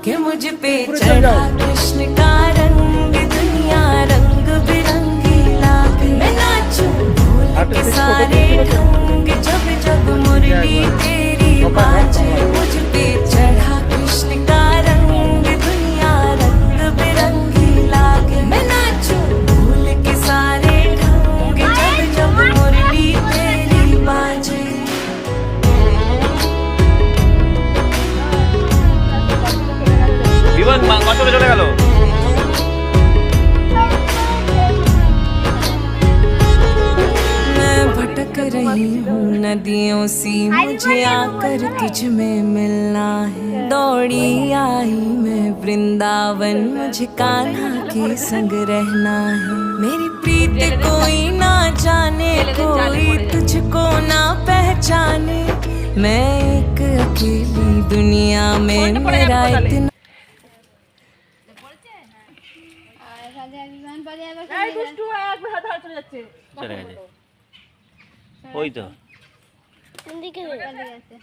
कि मुझ पे चढ़ा कृष्ण का रंग, दुनिया रंग बिरंगी लागे। मैं नाचूं भूल के सारे ढंग, जब जब मुरली तेरी बाजे। मुझ पे चढ़ा कृष्ण का रंग, दुनिया रंग बिरंगी लागे। मैं नाचूं भूल के सारे ढंग, जब जब मुरली तेरी बाजे। বিপদ কষ্টে চলে গেল। मैं भटक रही हूँ नदियों सी, मुझे आकर तुझ में मिलना है। दौड़ी आई मैं वृंदावन, मुझे कान्हा के संग रहना है। मेरी प्रीत कोई ना जाने, कोई तुझको ना पहचाने। मैं एक अकेली दुनिया में, मेरा इतना চলে গেছে ওই তো কোন দিকে গেছে?